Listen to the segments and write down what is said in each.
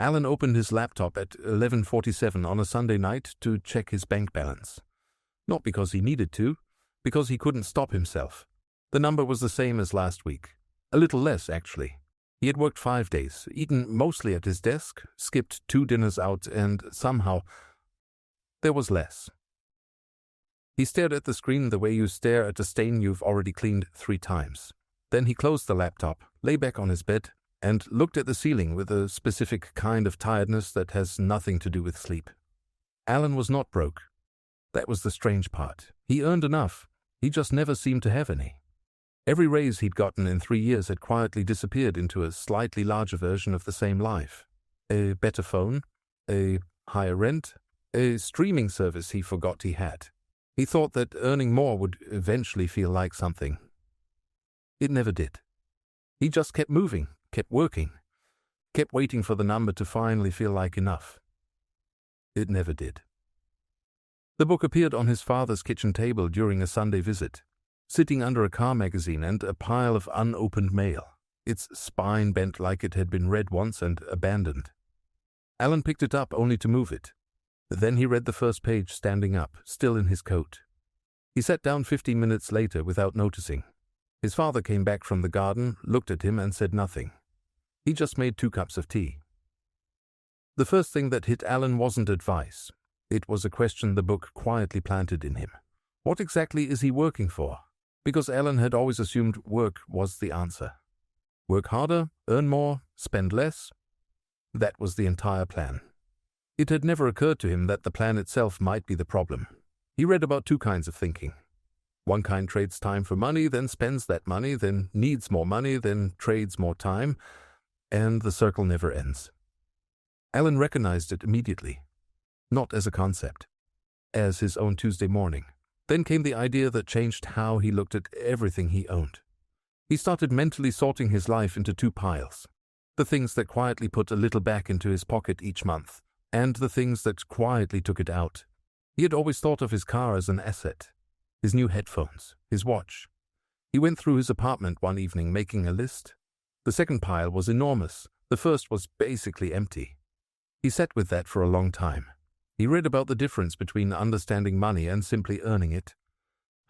Alan opened his laptop at 11:47 on a Sunday night to check his bank balance. Not because he needed to, because he couldn't stop himself. The number was the same as last week. A little less, actually. He had worked 5 days, eaten mostly at his desk, skipped 2 dinners out, and somehow there was less. He stared at the screen the way you stare at a stain you've already cleaned 3 times. Then he closed the laptop, lay back on his bed, and looked at the ceiling with a specific kind of tiredness that has nothing to do with sleep. Alan was not broke. That was the strange part. He earned enough. He just never seemed to have any. Every raise he'd gotten in 3 years had quietly disappeared into a slightly larger version of the same life. A better phone, a higher rent, a streaming service he forgot he had. He thought that earning more would eventually feel like something. It never did. He just kept moving, kept working, kept waiting for the number to finally feel like enough. It never did. The book appeared on his father's kitchen table during a Sunday visit, sitting under a car magazine and a pile of unopened mail, its spine bent like it had been read once and abandoned. Alan picked it up only to move it. Then he read the first page standing up, still in his coat. He sat down 15 minutes later without noticing. His father came back from the garden, looked at him and said nothing. He just made 2 cups of tea. The first thing that hit Alan wasn't advice. It was a question the book quietly planted in him. What exactly is he working for? Because Alan had always assumed work was the answer. Work harder, earn more, spend less. That was the entire plan. It had never occurred to him that the plan itself might be the problem. He read about 2 kinds of thinking. One kind trades time for money, then spends that money, then needs more money, then trades more time, and the circle never ends. Alan recognized it immediately, not as a concept, as his own Tuesday morning. Then came the idea that changed how he looked at everything he owned. He started mentally sorting his life into 2 piles. The things that quietly put a little back into his pocket each month, and the things that quietly took it out. He had always thought of his car as an asset. His new headphones, his watch. He went through his apartment one evening making a list. The second pile was enormous. The first was basically empty. He sat with that for a long time. He read about the difference between understanding money and simply earning it.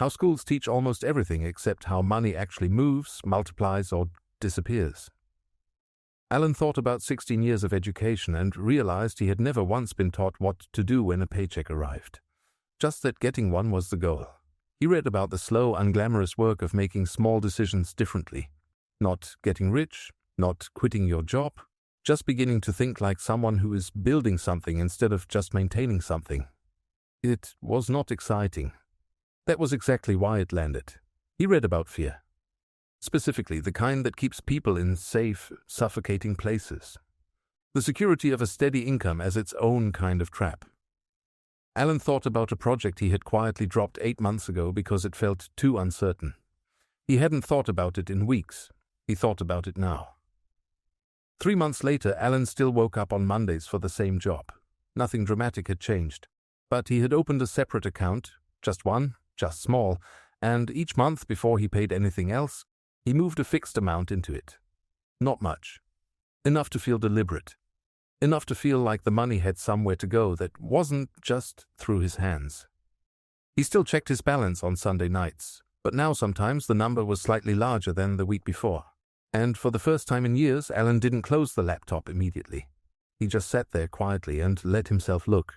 How schools teach almost everything except how money actually moves, multiplies, or disappears. Alan thought about 16 years of education and realized he had never once been taught what to do when a paycheck arrived. Just that getting one was the goal. He read about the slow, unglamorous work of making small decisions differently. Not getting rich, not quitting your job, just beginning to think like someone who is building something instead of just maintaining something. It was not exciting. That was exactly why it landed. He read about fear. Specifically, the kind that keeps people in safe, suffocating places. The security of a steady income as its own kind of trap. Alan thought about a project he had quietly dropped 8 months ago because it felt too uncertain. He hadn't thought about it in weeks. He thought about it now. 3 months later, Alan still woke up on Mondays for the same job. Nothing dramatic had changed. But he had opened a separate account, just one, just small, and each month before he paid anything else, he moved a fixed amount into it. Not much. Enough to feel deliberate. Enough to feel like the money had somewhere to go that wasn't just through his hands. He still checked his balance on Sunday nights, but now sometimes the number was slightly larger than the week before. And for the first time in years, Alan didn't close the laptop immediately. He just sat there quietly and let himself look.